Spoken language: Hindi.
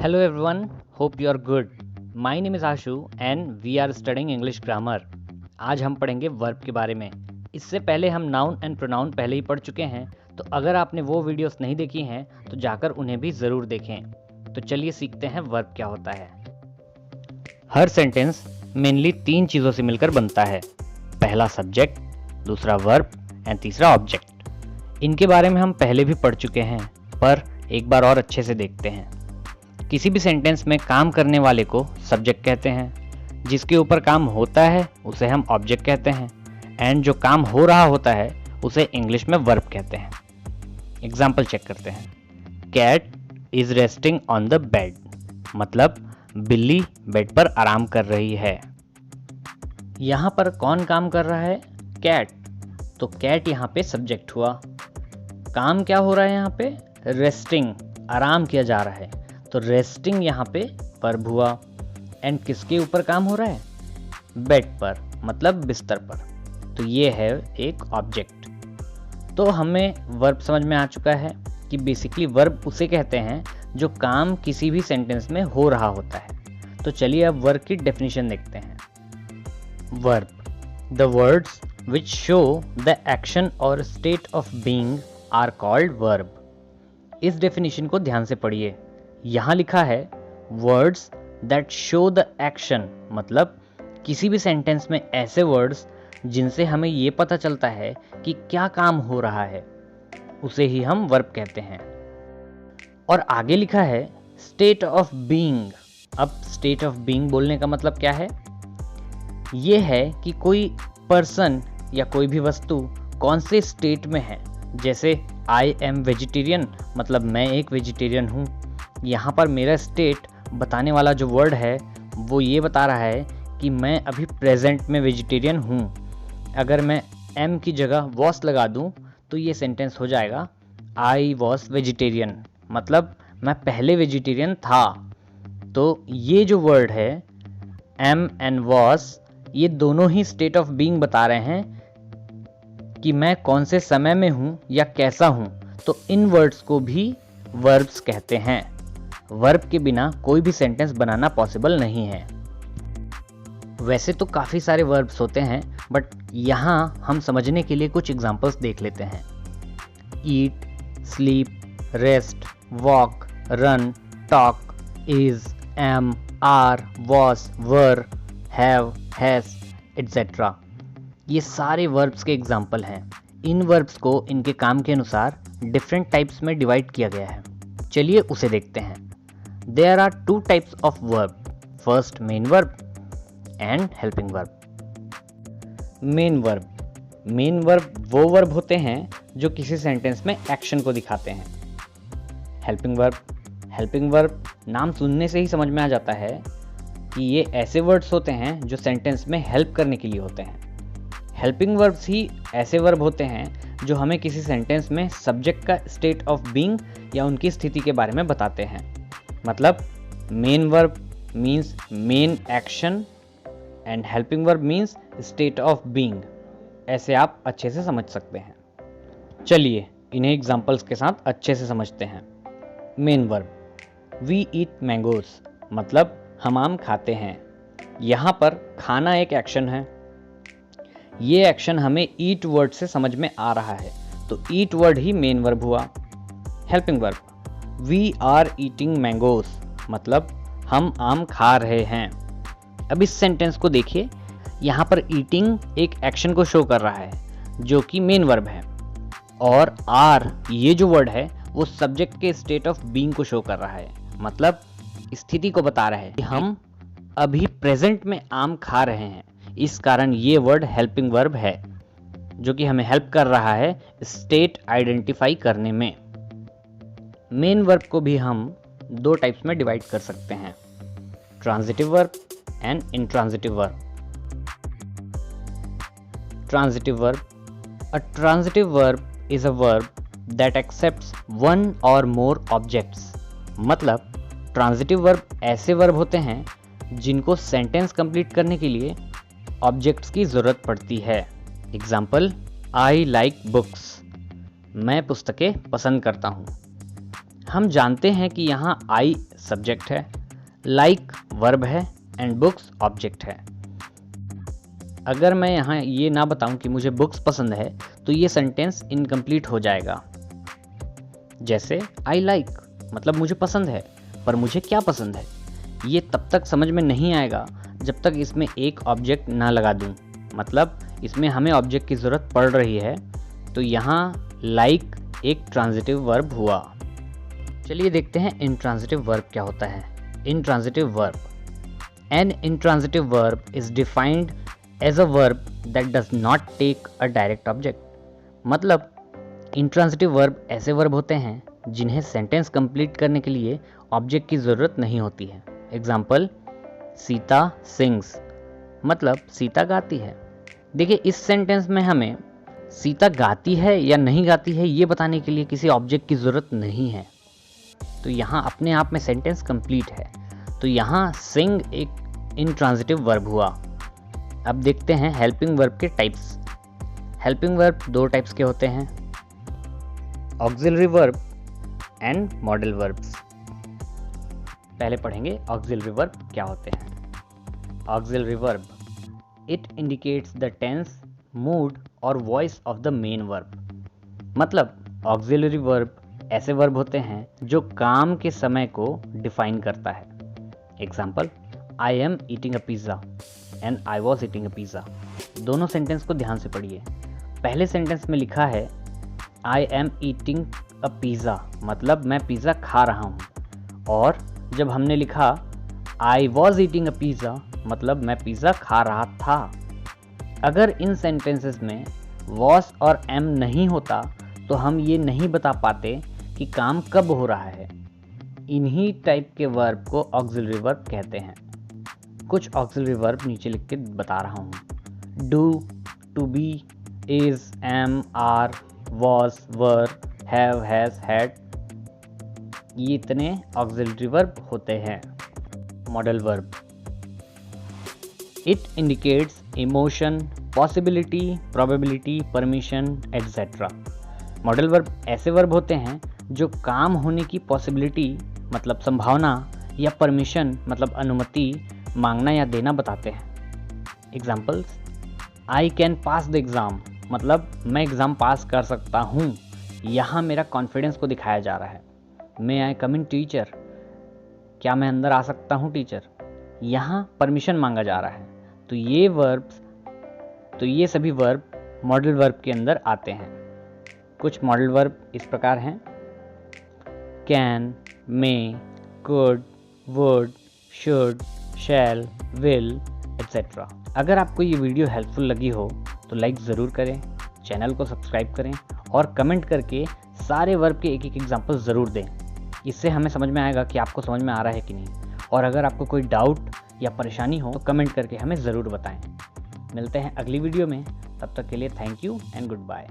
Hello everyone, hope you are good. My name is Ashu and we are studying English grammar. आज हम पढ़ेंगे वर्ब के बारे में। इससे पहले हम नाउन एंड प्रोनाउन पहले ही पढ़ चुके हैं, तो अगर आपने वो वीडियोस नहीं देखी हैं तो जाकर उन्हें भी ज़रूर देखें। तो चलिए सीखते हैं वर्ब क्या होता है। हर सेंटेंस मेनली 3 चीज़ों से मिलकर बनता है। पहला सब्जेक्ट, दूसरा वर्ब एंड तीसरा ऑब्जेक्ट। इनके बारे में हम पहले भी पढ़ चुके हैं, पर एक बार और अच्छे से देखते हैं। किसी भी सेंटेंस में काम करने वाले को सब्जेक्ट कहते हैं, जिसके ऊपर काम होता है उसे हम ऑब्जेक्ट कहते हैं, एंड जो काम हो रहा होता है उसे इंग्लिश में वर्ब कहते हैं। एग्जाम्पल चेक करते हैं। Cat is resting on the bed, मतलब बिल्ली बेड पर आराम कर रही है। यहाँ पर कौन काम कर रहा है? कैट। तो कैट यहाँ पे सब्जेक्ट हुआ। काम क्या हो रहा है यहाँ पे? रेस्टिंग, आराम किया जा रहा है, तो रेस्टिंग यहाँ पे वर्ब हुआ। एंड किसके ऊपर काम हो रहा है? बेड पर, मतलब बिस्तर पर, तो ये है एक ऑब्जेक्ट। तो हमें वर्ब समझ में आ चुका है कि बेसिकली वर्ब उसे कहते हैं जो काम किसी भी सेंटेंस में हो रहा होता है। तो चलिए अब वर्ब की डेफिनेशन देखते हैं। Verb, the words which show the action और state of being are called verb. इस डेफिनेशन को ध्यान से पढ़िए। यहाँ लिखा है words that show the action, मतलब किसी भी सेंटेंस में ऐसे वर्ड्स जिनसे हमें ये पता चलता है कि क्या काम हो रहा है, उसे ही हम वर्ब कहते हैं। और आगे लिखा है स्टेट ऑफ बीइंग। अब स्टेट ऑफ बीइंग बोलने का मतलब क्या है? ये है कि कोई पर्सन या कोई भी वस्तु कौन से स्टेट में है। जैसे आई एम वेजिटेरियन, मतलब मैं एक वेजिटेरियन हूँ। यहाँ पर मेरा स्टेट बताने वाला जो वर्ड है वो ये बता रहा है कि मैं अभी प्रेजेंट में वेजिटेरियन हूँ। अगर मैं एम की जगह वॉस लगा दूँ तो ये सेंटेंस हो जाएगा आई वॉस वेजिटेरियन, मतलब मैं पहले वेजिटेरियन था। तो ये जो वर्ड है एम एंड वॉस, ये दोनों ही स्टेट ऑफ बीइंग बता रहे हैं कि मैं कौन से समय में हूँ या कैसा हूँ। तो इन वर्ड्स को भी वर्ब्स कहते हैं। वर्ब के बिना कोई भी सेंटेंस बनाना पॉसिबल नहीं है। वैसे तो काफ़ी सारे वर्ब्स होते हैं, बट यहाँ हम समझने के लिए कुछ एग्जांपल्स देख लेते हैं। Eat, sleep, rest, walk, run, talk, is, am, are, was, were, have, has, etcetera. ये सारे वर्ब्स के एग्जाम्पल हैं। इन वर्ब्स को इनके काम के अनुसार डिफरेंट टाइप्स में डिवाइड किया गया है। चलिए उसे देखते हैं। There are 2 types of verb. First, main verb and helping verb. Main verb. Main verb वो वर्ब होते हैं जो किसी सेंटेंस में एक्शन को दिखाते हैं। Helping verb. Helping verb नाम सुनने से ही समझ में आ जाता है कि ये ऐसे वर्ड्स होते हैं जो सेंटेंस में हेल्प करने के लिए होते हैं। हेल्पिंग वर्ब्स ही ऐसे वर्ब होते हैं जो हमें किसी सेंटेंस में सब्जेक्ट का स्टेट ऑफ बीइंग या उनकी स्थिति के बारे में बताते हैं। मतलब main verb means main action and helping verb means state of being. ऐसे आप अच्छे से समझ सकते हैं। चलिए इन्हें एग्जांपल्स के साथ अच्छे से समझते हैं। Main verb, we eat mangoes, मतलब हम आम खाते हैं। यहाँ पर खाना एक एक्शन है। ये एक्शन हमें ईट वर्ड से समझ में आ रहा है, तो ईट वर्ड ही मेन वर्ब हुआ। Helping verb, we are eating mangoes, मतलब हम आम खा रहे हैं। अब इस सेंटेंस को देखिए, यहाँ पर ईटिंग एक एक्शन को शो कर रहा है जो कि मेन वर्ब है, और आर ये जो वर्ड है वो सब्जेक्ट के स्टेट ऑफ बीइंग को शो कर रहा है, मतलब स्थिति को बता रहा है कि हम अभी प्रेजेंट में आम खा रहे हैं। इस कारण ये वर्ड हेल्पिंग वर्ब है जो कि हमें हेल्प कर रहा है स्टेट आइडेंटिफाई करने में। मेन वर्ब को भी हम 2 टाइप्स में डिवाइड कर सकते हैं, transitive verb and intransitive verb. Transitive verb, a transitive verb is a verb that accepts 1 और मोर ऑब्जेक्ट्स। मतलब ट्रांजिटिव वर्ब ऐसे वर्ब होते हैं जिनको सेंटेंस कंप्लीट करने के लिए ऑब्जेक्ट्स की ज़रूरत पड़ती है। एग्जाम्पल, आई लाइक बुक्स, मैं पुस्तकें पसंद करता हूँ। हम जानते हैं कि यहाँ आई सब्जेक्ट है, लाइक वर्ब है एंड बुक्स ऑब्जेक्ट है। अगर मैं यहाँ ये ना बताऊं कि मुझे बुक्स पसंद है तो ये सेंटेंस इनकम्प्लीट हो जाएगा। जैसे आई लाइक मतलब मुझे पसंद है, पर मुझे क्या पसंद है, ये तब तक समझ में नहीं आएगा जब तक इसमें एक ऑब्जेक्ट ना लगा दूं। मतलब इसमें हमें ऑब्जेक्ट की ज़रूरत पड़ रही है, तो यहाँ लाइक एक ट्रांजिटिव वर्ब हुआ। चलिए देखते हैं इंट्रांजिटिव वर्ब क्या होता है। Intransitive verb, an intransitive verb is defined as a verb that does not take a direct object. मतलब इंट्रांजिटिव वर्ब ऐसे वर्ब होते हैं जिन्हें सेंटेंस कंप्लीट करने के लिए ऑब्जेक्ट की ज़रूरत नहीं होती है। एग्जाम्पल, सीता सिंग्स मतलब सीता गाती है। देखिए इस सेंटेंस में हमें सीता गाती है या नहीं गाती है ये बताने के लिए किसी ऑब्जेक्ट की ज़रूरत नहीं है, तो यहाँ अपने आप में सेंटेंस कंप्लीट है। तो यहाँ सिंग एक इंट्रांजिटिव वर्ब हुआ। अब देखते हैं हेल्पिंग वर्ब के टाइप्स। हेल्पिंग वर्ब दो टाइप्स के होते हैं, auxiliary verb and modal verbs. पहले पढ़ेंगे ऑक्सिलरी वर्ब क्या होते हैं। Auxiliary verb, it indicates the tense, mood और voice of the main verb. मतलब ऑक्सिलरी वर्ब ऐसे वर्ब होते हैं जो काम के समय को डिफाइन करता है। Example, I am eating a pizza and I was eating a pizza. दोनों सेंटेंस को ध्यान से पढ़िए। पहले सेंटेंस में लिखा है I am eating a pizza मतलब मैं पिज़्ज़ा खा रहा हूँ, और जब हमने लिखा I was eating a pizza मतलब मैं पिज़्ज़ा खा रहा था। अगर इन सेंटेंसेस में वॉस और एम नहीं होता तो हम ये नहीं बता पाते कि काम कब हो रहा है। इन्हीं टाइप के वर्ब को ऑक्सिलरी वर्ब कहते हैं। कुछ ऑक्सिलरी वर्ब नीचे लिख के बता रहा हूँ। Do, to be, is, am, are, was, were, have, has, had, ये इतने ऑक्सिलरी वर्ब होते हैं। Modal verb, it indicates emotion, possibility, probability, permission etcetera. Modal verb ऐसे वर्ब होते हैं जो काम होने की पॉसिबिलिटी मतलब संभावना या परमिशन मतलब अनुमति मांगना या देना बताते हैं। Examples, I can pass the exam मतलब मैं एग्ज़ाम पास कर सकता हूँ, यहाँ मेरा कॉन्फिडेंस को दिखाया जा रहा है। मे आई कम इन टीचर, क्या मैं अंदर आ सकता हूँ टीचर, यहाँ परमिशन मांगा जा रहा है। तो ये सभी वर्ब मॉडल वर्ब के अंदर आते हैं। कुछ मॉडल वर्ब इस प्रकार हैं, can, may, could, would, should, shall, will etcetera. अगर आपको ये वीडियो हेल्पफुल लगी हो तो लाइक ज़रूर करें, चैनल को सब्सक्राइब करें और कमेंट करके सारे वर्ब के एक एक एग्जाम्पल ज़रूर दें। इससे हमें समझ में आएगा कि आपको समझ में आ रहा है कि नहीं। और अगर आपको कोई डाउट या परेशानी हो तो कमेंट करके हमें ज़रूर बताएं। मिलते हैं अगली वीडियो में, तब तक के लिए thank you and good bye.